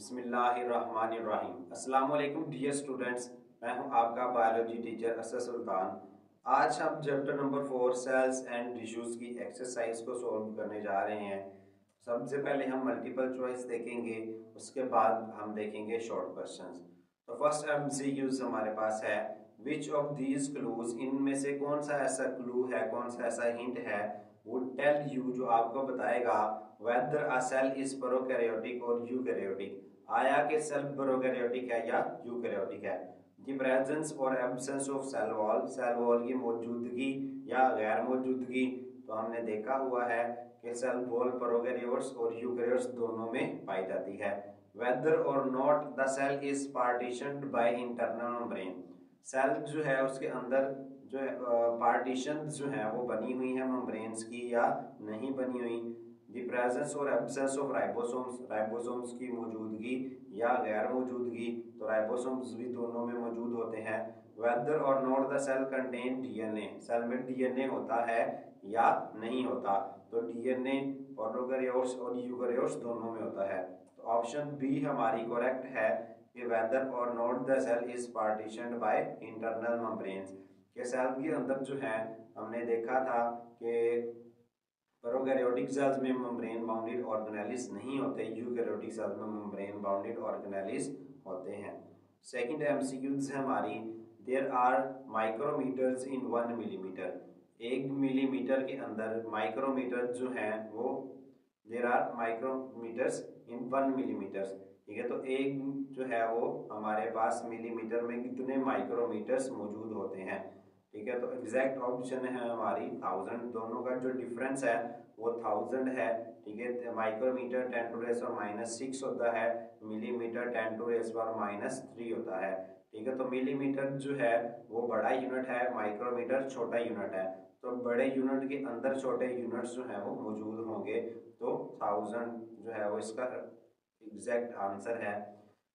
बिस्मिल्लाहिर्रहमानिर्रहीम। अस्सलाम वालेकुम डियर स्टूडेंट्स, मैं हूं आपका बायोलॉजी टीचर असद सुल्तान। आज हम chapter number 4 cells and tissues की एक्सरसाइज को सॉल्व करने जा रहे हैं। सबसे पहले हम मल्टीपल चॉइस देखेंगे, उसके बाद हम देखेंगे शॉर्ट क्वेश्चंस। तो फर्स्ट एमसीक्यूज हमारे पास है, विच ऑफ दीज क्लूज, इनमें से कौन सा ऐसा क्लू है, कौन सा ऐसा हिंट है, वुड टेल यू, जो आपको बताएगा whether a cell is prokaryotic और यूकैरियोटिक, आया कि सेल प्रोकैरियोटिक है या यूकैरियोटिक है। द प्रेजेंस और एब्सेंस ऑफ सेल वॉल की मौजूदगी या गैर मौजूदगी। तो हमने देखा हुआ है कि सेल वॉल प्रोकैरियोट्स और यूकैरियोट्स दोनों में पाई जाती है। Whether or not the cell is partitioned by internal membrane, cell जो है उसके अंदर जो है पार्टीशन जो है वो बनी हुई है मेम्ब्रेन्स की या नहीं बनी हुई। द प्रेजेंस और एब्सेंस ऑफ राइबोसोम्स की मौजूदगी या गैर मौजूदगी। तो राइबोसोम्स भी दोनों में मौजूद होते हैं। Whether or not the cell contain DNA, cell में डीएनए होता है या नहीं होता। तो डीएनए प्रोकैरियोट्स और यूकैरियोट्स दोनों में होता है। तो ऑप्शन बी हमारी करेक्ट है कि whether or not the cell is partitioned by internal membranes, के सेल के अंदर जो है हमने देखा था कि प्रोकैरियोटिक सेल्स में मेम्ब्रेन बाउंडेड ऑर्गेनेलिस नहीं होते, यूकैरियोटिक सेल्स में मेम्ब्रेन बाउंडेड ऑर्गेनेलिस होते हैं। सेकंड एमसीक्यूज है हमारी, there are micrometres in 1 millimetre, 1 millimetre के अंदर माइक्रोमीटर जो हैं वो, there are micrometres in 1 millimetre. ठीक है, तो एक जो है वो हमारे पास मिलीमीटर में कितने माइक्रोमीटर्स मौजूद होते हैं। ठीक है, तो एग्जैक्ट ऑप्शन है हमारी 1000, दोनों का जो डिफरेंस है वो 1000 है। ठीक है, माइक्रोमीटर 10⁻⁻6 होता है, मिलीमीटर 10⁻⁻3 होता है। ठीक है, तो मिलीमीटर जो है वो बड़ा यूनिट है, माइक्रोमीटर छोटा यूनिट है। तो बड़े यूनिट के अंदर छोटे यूनिट्स जो है वो मौजूद होंगे। तो 1000 जो है वो इसका एग्जैक्ट आंसर है।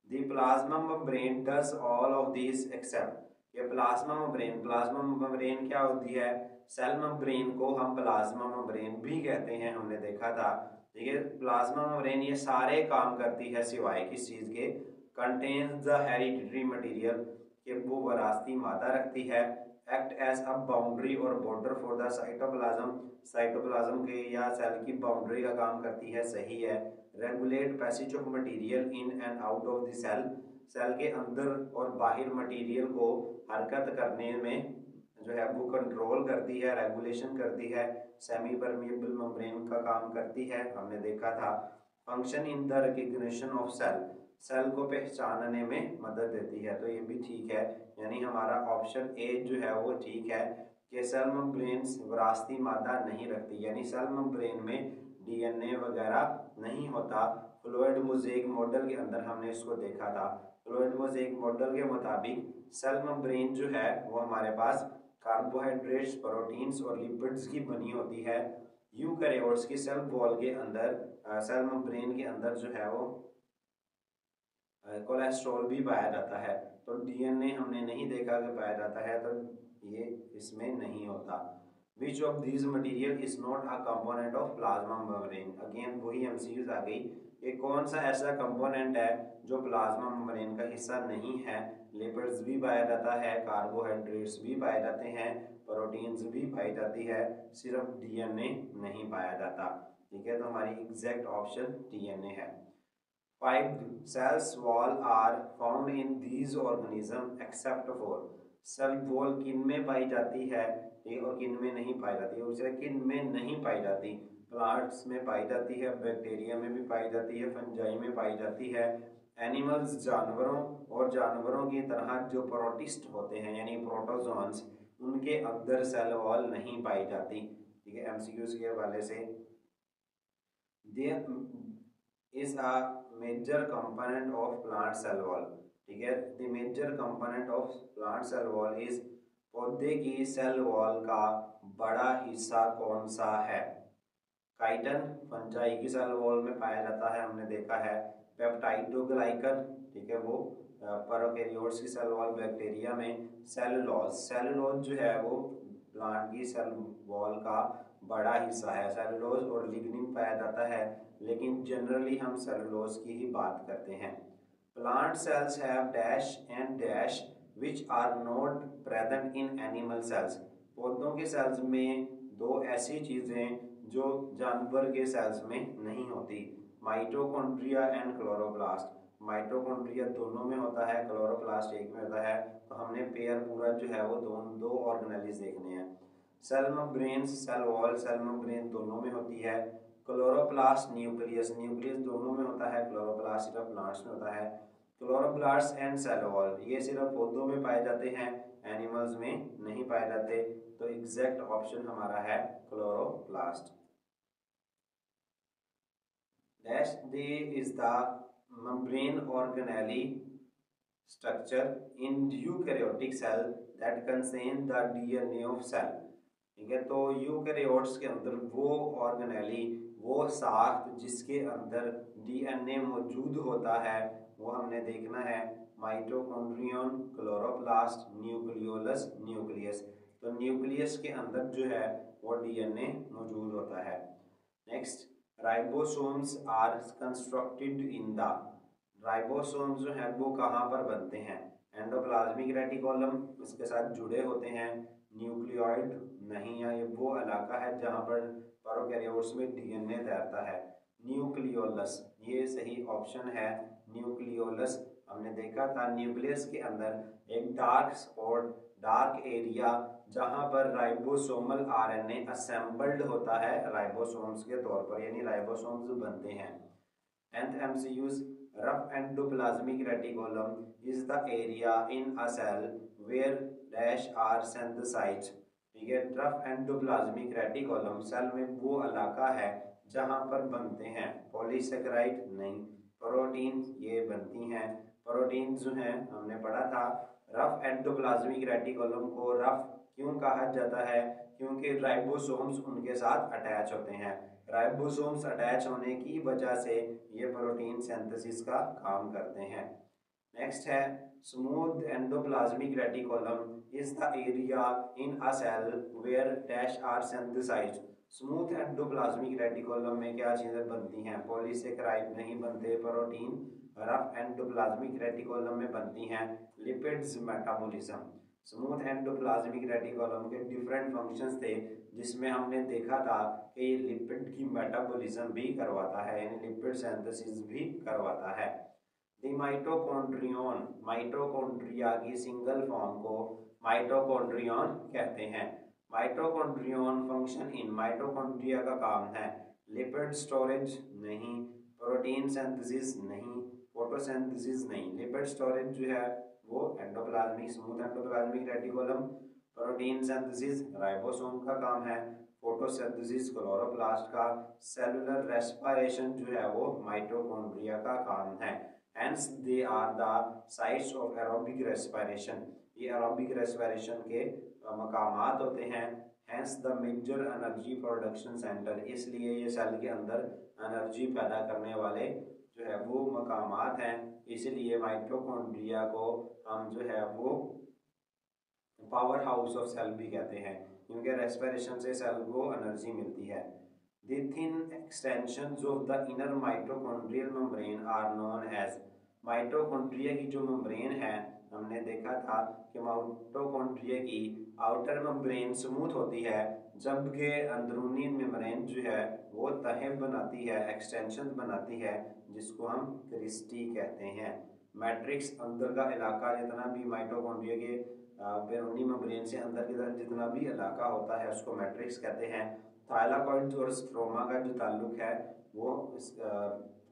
The plasma membrane does all of this except, ये प्लाज्मा मेम्ब्रेन क्या होती है, सेल मेम्ब्रेन को हम प्लाज्मा मेम्ब्रेन भी कहते हैं, हमने देखा था। ठीक है, प्लाज्मा मेम्ब्रेन ये सारे काम करती है सिवाय किस चीज के, कंटेन्स द हेरिडिटरी मटेरियल, कि वो विरासती मादा रखती है। एक्ट एज अ बाउंड्री और border for the cytoplasm, cytoplasm के या सेल की बाउंड्री का काम करती है, सही है। Regulate passage of material in and out of the cell, cell के अंदर और बाहर मटेरियल को हरकत करने में जो है वो कंट्रोल करती है, रेगुलेशन करती है। सेमी परमिएबल मेम्ब्रेन का काम करती है, हमने देखा था। Function in the recognition of cell, cell को पहचानने में मदद देती है, तो ये भी ठीक है। यानी हमारा ऑप्शन ए जो है वो ठीक है कि सेल मेम्ब्रेन विरासती मादा नहीं रखती, यानी सेल मेम्ब्रेन में डीएनए वगैरह नहीं होता। फ्लूइड मोज़ेक मॉडल के अंदर हमने इसको देखा था। फ्लूइड मोज़ेक मॉडल के मुताबिक सेल मेम्ब्रेन जो है वो हमारे पास कार्बोहाइड्रेट्स, प्रोटीन्स और लिपिड्स की बनी होती है। यूकैरियोट्स की सेल वॉल के अंदर, सेल मेम्ब्रेन के अंदर जो है वो कोलेस्ट्रॉल भी पाया जाता है। तो डीएनए हमने नहीं देखा कि पाया जाता है, तो ये इसमें नहीं होता। Which of these material is not a component of plasma membrane, again वही एमसीक्यूज आ गई कि कौन सा ऐसा कंपोनेंट है जो प्लाज्मा मेम्ब्रेन का हिस्सा नहीं है। लिपिड्स भी पाया जाता है, कार्बोहाइड्रेट्स भी पाए जाते हैं, प्रोटीन्स भी पाई जाती है, सिर्फ डीएनए नहीं पाया जाता। ठीक है, तो हमारी एग्जैक्ट ऑप्शन डीएनए है। 5 cells wall are found in these organism except for, cell wall किन में पाई जाती है और किन में नहीं पाई जाती है, उसे किन में नहीं पाई जाती। प्लांट्स में पाई जाती है, बैक्टीरिया में भी पाई जाती है, फंजाई में पाई जाती है। एनिमल्स जानवरों, और जानवरों की तरह जो प्रोटिस्ट होते हैं यानी प्रोटोजोन्स, उनके अंदर सेल वॉल नहीं पाई जाती। ठीक है, एमसीक्यूज के हवाले से, is a major component of plant cell wall। ठीक है, the major component of plant cell wall is, पौधे की सेल वॉल का बड़ा हिस्सा कौन सा है। काइटन फंजाई की सेल वॉल में पाया जाता है, हमने देखा है। पेप्टाइडोग्लाइकन, ठीक है, वो प्रोकैरियोट्स की सेल वॉल, बैक्टीरिया में सेलुलोज, सेलुलोज जो है वो प्लांट की सेल वॉल का बड़ा हिस्सा है। सेलुलोज और लिग्निन पाया जाता है लेकिन जनरली हम सेलुलोज की ही बात करते हैं। Plant cells have dash and dash which are not present in animal cells. पौधों के सेल्स में दो ऐसी चीज़ें जो जानवर के सेल्स में नहीं होती, माइटोकॉन्ड्रिया एंड क्लोरोप्लास्ट। माइटोकॉन्ड्रिया दोनों में होता है, क्लोरोप्लास्ट एक में होता है। तो हमने पेयर पूरा जो है वो दो ऑर्गेनेल्स देखने हैं। Cell membrane, cell wall, cell membrane दोनों में होती है। क्लोरोप्लास्ट, न्यूक्लियस, न्यूक्लियस दोनों में होता है, क्लोरोप्लास्ट सिर्फ प्लांट्स में होता है। क्लोरोप्लास्ट एंड सेल वॉल ये सिर्फ पौधों में पाए जाते हैं, एनिमल्स में नहीं पाए जाते। तो एग्जैक्ट ऑप्शन हमारा है chloroplast. Dash D is the membrane organelle structure in eukaryotic cell that contain the DNA of cell। ठीक है, तो यूकैरियोट्स के अंदर वो ऑर्गेनेली, वो साख्त जिसके अंदर डीएनए मौजूद होता है, वो हमने देखना है। Mitochondrion, chloroplast, nucleolus, nucleus. तो न्यूक्लियस के अंदर जो है वो डीएनए मौजूद होता है। Next, ribosomes are constructed in the. Ribosomes जो है वो कहाँ पर बनते हैं? एंडोप्लाज्मिक रेटिकुलम इसके साथ जुड़े होते हैं। न्यूक्लियोइड नहीं है, ये वो इलाका है जहाँ पर प्रोकैरियोट्स में डीएनए तैरता है। न्यूक्लियोलस ये सही ऑप्शन है, न्यूक्लियोलस। हमने देखा था न्यूक्लियस के अंदर एक डार्क स्पॉट, डार्क एरिया जहां पर राइबोसोमल आरएनए असेंबल्ड होता है राइबोसोम्स के तौर पर, यानी राइबोसोम्स बनते हैं। nth MCUs, rough endoplasmic reticulum is the area in a cell where dash are synthesized। ठीक है, रफ एंडोप्लाज्मिक रेटिकुलम सेल में वो इलाका है जहां पर बनते हैं पॉलीसेकेराइड नहीं, प्रोटीन ये बनती हैं। प्रोटीन जो हैं हमने पढ़ा था। रफ एंडोप्लाज्मिक रेटिकुलम को रफ क्यों कहा जाता है? क्योंकि राइबोसोम्स उनके साथ अटैच होते हैं। राइबोसोम्स अटैच होने की वजह से ये प्रोटीन सिंथेसिस का काम करते हैं। नेक्स्ट है, smooth endoplasmic reticulum is the area in a cell where dash are synthesised. Smooth endoplasmic reticulum में क्या चीज़ें बनती हैं? पॉलीसेकेराइड नहीं बनते, प्रोटीन। रफ एंडोप्लाज्मिक रेटिकुलम में बनती हैं lipids, metabolism. Smooth endoplasmic reticulum के डिफरेंट फंक्शंस थे, जिसमें हमने देखा था कि ये लिपिड की मेटाबॉलिज्म भी करवाता है, यानी लिपिड सिंथेसिस भी करवाता है। माइटोकॉन्ड्रियन, माइटोकॉन्ड्रिया की सिंगल फॉर्म को माइटोकॉन्ड्रियन कहते हैं। माइटोकॉन्ड्रियन फंक्शन इन, माइटोकॉन्ड्रिया का काम है लिपिड स्टोरेज नहीं, प्रोटीन सिंथेसिस नहीं, फोटोसिंथेसिस नहीं। लिपिड स्टोरेज जो है वो endoplasmic, smooth endoplasmic reticulum. Protein synthesis ribosome का काम है। फोटोसिंथेसिस क्लोरोप्लास्ट का। सेलुलर रेस्पिरेशन जो है वो माइटोकॉन्ड्रिया का काम है। Hence they are the sites of aerobic respiration। ये aerobic respiration के मकामात होते हैं। Hence the major energy production center, इसलिए ये सेल के अंदर एनर्जी पैदा करने वाले जो है वो मकामात हैं। इसलिए माइटोकॉन्ड्रिया को हम जो है वो पावर हाउस ऑफ सेल भी कहते हैं, क्योंकि रेस्पिरेशन से सेल को एनर्जी मिलती है। The thin extensions of the inner mitochondrial membrane are known as। Mitochondria की जो मेम्ब्रेन है, हमने देखा था कि माइटोकॉन्ड्रिया की आउटर मेम्ब्रेन स्मूथ होती है, जबकि अंदरूनी मेम्ब्रेन जो है वो तहें बनाती है, एक्सटेंशन बनाती है, जिसको हम क्रिस्टी कहते हैं। मैट्रिक्स अंदर का इलाका जितना भी माइटोकॉन्ड्रिया के बैरूनी मेम्ब्रेन से अंदर की तरफ जितना भी इलाका होता है उसको मैट्रिक्स कहते हैं। थाइलाकॉइड और स्ट्रोमा का जो ताल्लुक है वो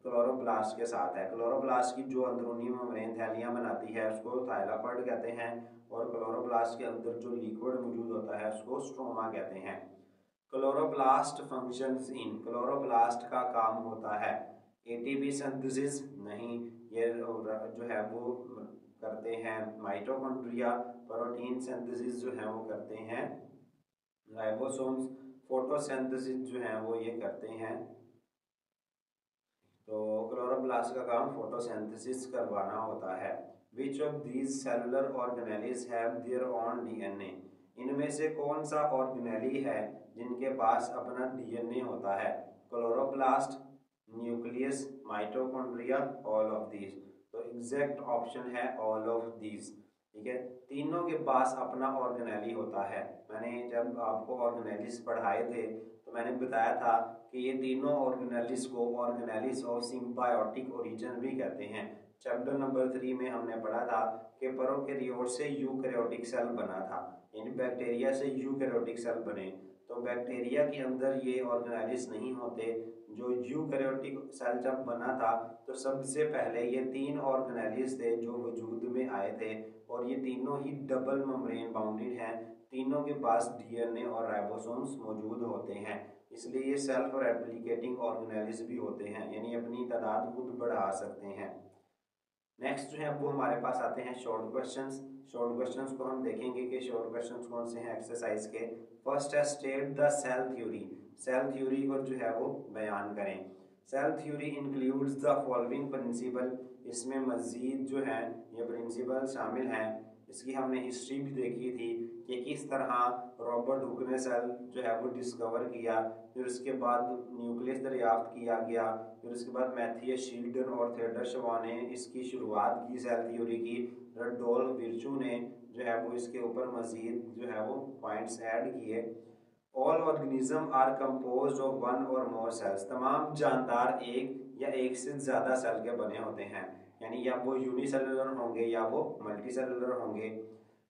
क्लोरोप्लास्ट के साथ है। क्लोरोप्लास्ट की जो अंदरूनी मेम्ब्रेन थैलियाँ बनाती है उसको थाइलाकॉइड कहते हैं, और क्लोरोप्लास्ट के अंदर जो लिक्विड मौजूद होता है उसको स्ट्रोमा कहते हैं। क्लोरोप्लास्ट फंक्शंस इन, क्लोरोप्लास्ट का काम होता है एटीपी सिंथेसिस नहीं, ये जो है वो करते हैं माइटोकॉन्ड्रिया। प्रोटीन सिंथेसिस जो है वो करते हैं राइबोसोम्स। फोटोसिंथेसिस जो है वो ये करते हैं, तो क्लोरोप्लास्ट का काम फोटोसिंथेसिस करवाना होता है। Which of these cellular organelles have their own DNA. इनमें से कौन सा ऑर्गेनेली है जिनके पास अपना डीएनए होता है? Chloroplast, nucleus, mitochondria, all of these. तो एग्जैक्ट ऑप्शन है ऑल ऑफ दीज। ठीक है, तीनों के पास अपना ऑर्गेनेली होता है। मैंने जब आपको ऑर्गेनेलिस पढ़ाए थे तो मैंने बताया था कि ये तीनों ऑर्गेनेलिस को ऑर्गेनेलिस ऑफ सिम्बायोटिक ओरिजिन भी कहते हैं। चैप्टर नंबर 3 में हमने पढ़ा था कि प्रोकैरियोट से यूकैरियोटिक सेल बना था, यानी बैक्टीरिया से यूकैरियोटिक सेल बने। तो बैक्टीरिया के अंदर ये ऑर्गेनेलिस नहीं होते। जो यूकैरियोटिक सेल जब बना था तो सबसे पहले ये 3 ऑर्गेनेलिस थे जो वजूद में आए थे, और ये तीनों ही डबल मेम्ब्रेन बाउंडेड हैं। तीनों के पास डीएनए और राइबोसोम्स मौजूद होते हैं, इसलिए ये सेल्फ रेप्लिकेटिंग ऑर्गेनेलिस भी होते हैं, यानी अपनी तादाद खुद बढ़ा सकते हैं। नेक्स्ट जो है वो हमारे पास आते हैं शॉर्ट क्वेश्चंस। शॉर्ट क्वेश्चंस को हम देखेंगे कि शॉर्ट क्वेश्चंस कौन से हैं एक्सरसाइज के। फर्स्ट है state the cell theory. Cell theory को जो है वो बयान करें। Cell theory includes the following principle. इसमें मजीद जो है ये प्रिंसिपल शामिल हैं। इसकी हमने हिस्ट्री भी देखी थी कि किस तरह रॉबर्ट हुक ने सेल जो है वो डिस्कवर किया, फिर उसके बाद न्यूक्लियस दरियाफ्त किया गया, फिर उसके बाद मैथियस शील्डन और थियोडर शवा ने इसकी शुरुआत की सेल थ्योरी की। रडोल्फ विर्चू ने जो है वो इसके ऊपर मजीद जो है वो पॉइंट्स ऐड किए। All organism are composed of one or more sales. तमाम जानदार एक या एक से ज़्यादा सेल के बने होते हैं, यानी या वो यूनिसेलुलर होंगे या वो मल्टीसेलुलर होंगे।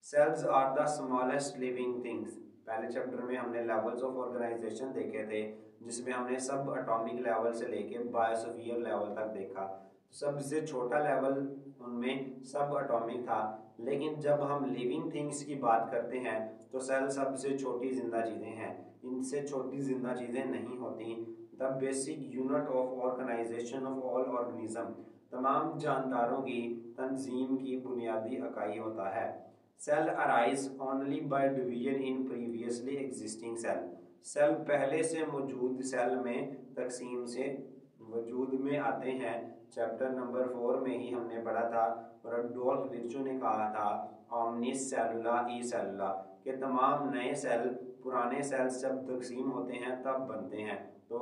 Cells are the smallest living things. पहले चैप्टर में हमने लेवल्स ऑफ ऑर्गेनाइजेशन देखे थे, जिसमें हमने सब एटॉमिक लेवल से लेके बायोस्फीयर लेवल तक देखा। सबसे छोटा लेवल उनमें सब एटॉमिक था, लेकिन जब हम लिविंग थिंग्स की बात करते हैं तो सेल सबसे छोटी जिंदा चीज़ें हैं, इनसे छोटी जिंदा चीज़ें नहीं होती। The basic unit of organisation of all organism. तमाम जानदारों की तंजीम की बुनियादी इकाई होता है। Cell arise only by division in previously existing cell. Cell पहले से मौजूद सेल में तकसीम से वजूद में आते हैं। चैप्टर नंबर 4 में ही हमने पढ़ा था, रडोल्फ विर्चू ने कहा था ओमनिस सेलुला ई सेलुला, कि तमाम नए सेल पुराने सेल्स जब तकसीम होते हैं तब बनते हैं। तो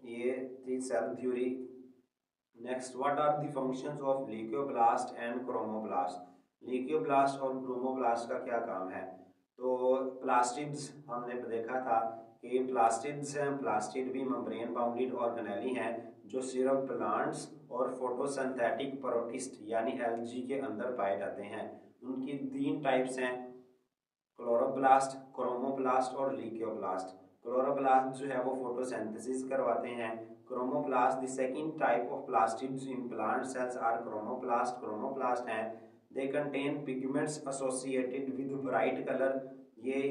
ये थी cell theory. Next, what are the functions of leucoplast and chromoplast. Leucoplast और क्रोमोप्लास्ट का क्या काम है? तो प्लास्टिड्स हमने देखा था कि प्लास्टिड्स हैं, प्लास्टिड भी मेम्ब्रेन बाउंडेड ऑर्गेनेली हैं जो सिर्फ प्लांट्स और फोटोसिंथेटिक प्रोटिस्ट यानी एल्गी के अंदर पाए जाते हैं। उनकी 3 टाइप्स हैं, क्लोरोप्लास्ट, क्रोमोप्लास्ट और ल्यूकोप्लास्ट। क्लोरोप्लास्ट जो है वो फोटोसिंथेसिस करवाते हैं। Chromoplast the second type of plastids in plant cells are chromoplast. Chromoplast हैं, they contain pigments associated with bright colour. ये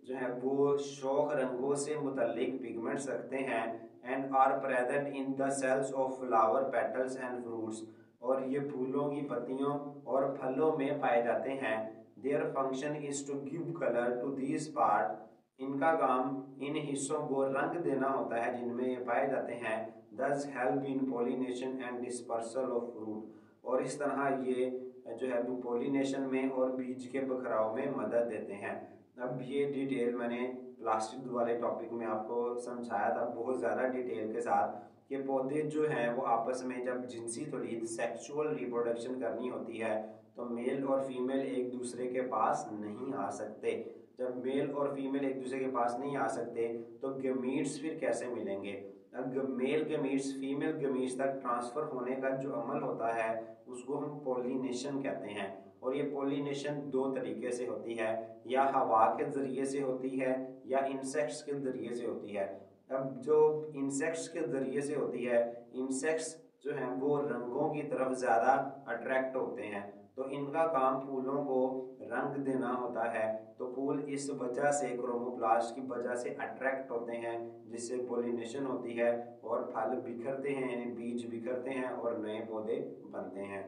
जो है वो शौक रंगों से मुतल्लिक पिगमेंट्स रखते हैं। And are present in the cells of flower, petals and fruits. और ये फूलों की पत्तियों और फलों में पाए जाते हैं। Their function is to give colour to this part. इनका काम इन हिस्सों को रंग देना होता है जिनमें ये पाए जाते हैं। दस help in pollination and dispersal of fruit. और इस तरह ये जो है वो पोलिनेशन में और बीज के बखराव में मदद देते हैं। अब ये डिटेल मैंने प्लास्टिक वाले टॉपिक में आपको समझाया था बहुत ज़्यादा डिटेल के साथ कि पौधे जो हैं वो आपस में जब जिनसी तौलीद सेक्सुअल रिप्रोडक्शन करनी होती है तो मेल और फीमेल एक दूसरे के पास नहीं आ सकते। जब मेल और फीमेल एक दूसरे के पास नहीं आ सकते तो गमीट्स फिर कैसे मिलेंगे? अब मेल गमीट्स फीमेल गमीट्स तक ट्रांसफ़र होने का जो अमल होता है उसको हम पोलिनेशन कहते हैं। और ये पोलिनेशन 2 तरीके से होती है, या हवा के ज़रिए से होती है या इंसेक्ट्स के ज़रिए से होती है। अब जो इंसेक्ट्स के ज़रिए से होती है, इंसेक्ट्स जो हैं वो रंगों की तरफ ज़्यादा अट्रैक्ट होते हैं, तो इनका काम फूलों को रंग देना होता है। तो फूल इस वजह से क्रोमोप्लास्ट की वजह से अट्रैक्ट होते हैं, जिससे पोलिनेशन होती है और फल बिखरते हैं, यानी बीज बिखरते हैं और नए पौधे बनते हैं।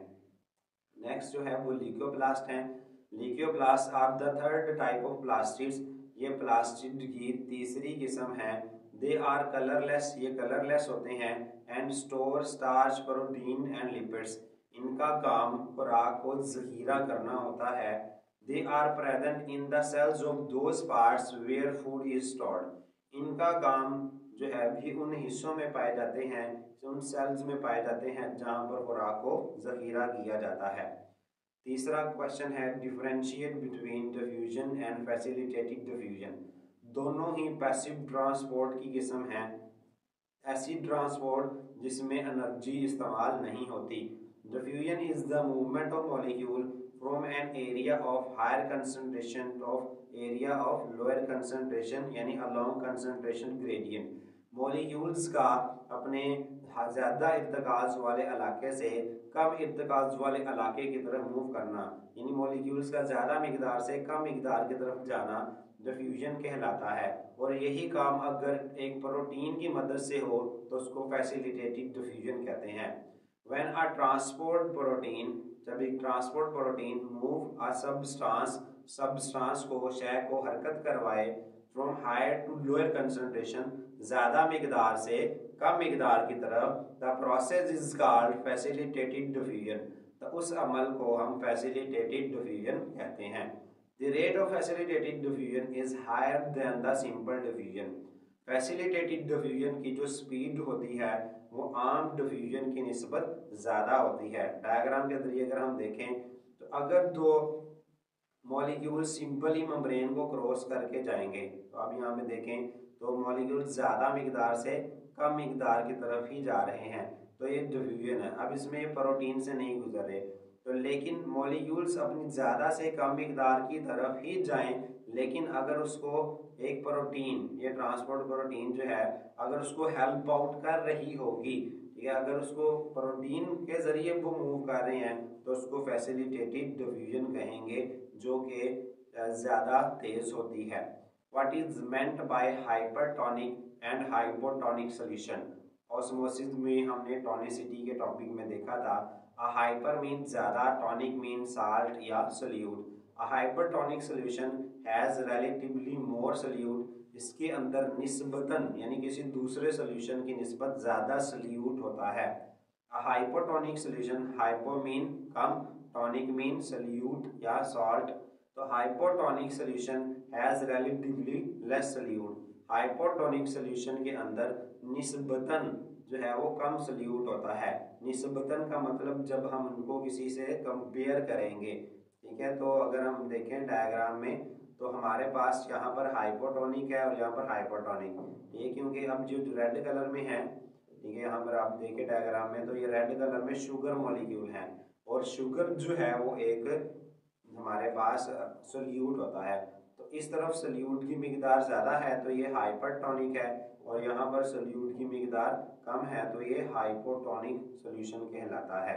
नेक्स्ट जो है वो ल्यूकोप्लास्ट हैं। Leucoplast are the third type of plastids. ये प्लास्टिड की तीसरी किस्म है। दे आर कलरलेस, ये कलरलेस होते हैं। And store starch, protein and lipids. इनका काम खुराक को ज़ख़ीरा करना होता है। They are present in the cells of those parts where food is stored. इनका काम जो है भी उन हिस्सों में पाए जाते हैं, उन सेल्स में पाए जाते हैं जहाँ पर खुराक को जखीरा किया जाता है। तीसरा क्वेश्चन है differentiate between diffusion and facilitated diffusion. दोनों ही पैसिव ट्रांसपोर्ट की किस्म है। ऐसी ट्रांसपोर्ट जिसमें एनर्जी इस्तेमाल नहीं होती। Diffusion is the movement of molecule from an area of higher concentration of area of lower concentration, यानी अलोंग कंसंट्रेशन ग्रेडियंट। मॉलिक्यूल्स का अपने ज़्यादा इर्तिकाज़ वाले इलाके से कम इर्तिकाज़ वाले इलाके की तरफ मूव करना, यानी मॉलिक्यूल्स का ज़्यादा मिकदार से कम मिकदार की तरफ जाना डिफ्यूजन कहलाता है। और यही काम अगर एक प्रोटीन की मदद से हो तो उसको फैसिलिटेटेड डिफ्यूजन कहते हैं। व्हेन अ ट्रांसपोर्ट प्रोटीन, जब एक transport protein move a substance को, शय को हरकत करवाए from higher to lower concentration, ज़्यादा मिकदार से कम मिकदार की तरफ, the process is called facilitated diffusion. तो उस अमल को हम फैसिलिटेटेड डिफ्यूजन कहते हैं। The rate of facilitated diffusion is higher than the simple diffusion. Facilitated diffusion की जो स्पीड होती है वो आम डिफ्यूजन की निस्बत ज़्यादा होती है। डायग्राम के जरिए अगर हम देखें तो अगर दो मॉलिक्यूल सिंपली मेम्ब्रेन को क्रॉस करके जाएंगे, तो अब यहाँ पे देखें तो मॉलिक्यूल ज़्यादा मिकदार से कम मिकदार की तरफ ही जा रहे हैं, तो ये डिफ्यूजन है। अब इसमें प्रोटीन से नहीं गुजर रहे, तो लेकिन मॉलिक्यूल्स अपनी ज़्यादा से कम मिकदार की तरफ ही जाएं, लेकिन अगर उसको एक प्रोटीन, ये ट्रांसपोर्ट प्रोटीन जो है, अगर उसको हेल्प आउट कर रही होगी, ठीक है, अगर उसको प्रोटीन के ज़रिए वो मूव कर रहे हैं तो उसको फैसिलिटेटेड डिफ्यूजन कहेंगे, जो कि ज़्यादा तेज़ होती है। What is meant by hypertonic and hypotonic solution. Osmosis में हमने टोनिसिटी के टॉपिक में देखा था, हाइपर मीन ज़्यादा, टॉनिक मीन साल्ट या solute. A hypertonic solution has relatively more solute, इसके अंदर निस्बतन यानी किसी दूसरे सोल्यूशन की निस्बत ज़्यादा सोल्यूट होता है। हाइपोटोनिक सोल्यूशन, हाइपो मीन कम, टॉनिक मीन सोल्यूट या सॉल्ट, तो hypotonic solution has relatively less solute. Hypotonic solution के अंदर निस्बतन जो है वो कम सोल्यूट होता है। निस्बतन का मतलब जब हम उनको किसी से कंपेयर करेंगे, ठीक है, तो अगर हम देखें डायग्राम में तो हमारे पास यहाँ पर हाइपोटोनिक है और यहाँ पर हाइपोटोनिक, ये क्योंकि अब जो रेड कलर में है, ठीक है, यहाँ पर आप देखें डायग्राम में तो ये रेड कलर में शुगर मॉलिक्यूल है, और शुगर जो है वो एक हमारे पास सोल्यूट होता है। तो इस तरफ सोल्यूट की मिकदार ज़्यादा है तो ये हाइपरटोनिक है, और यहाँ पर सोल्यूट की मिकदार कम है तो ये हाइपोटोनिक सोल्यूशन कहलाता है।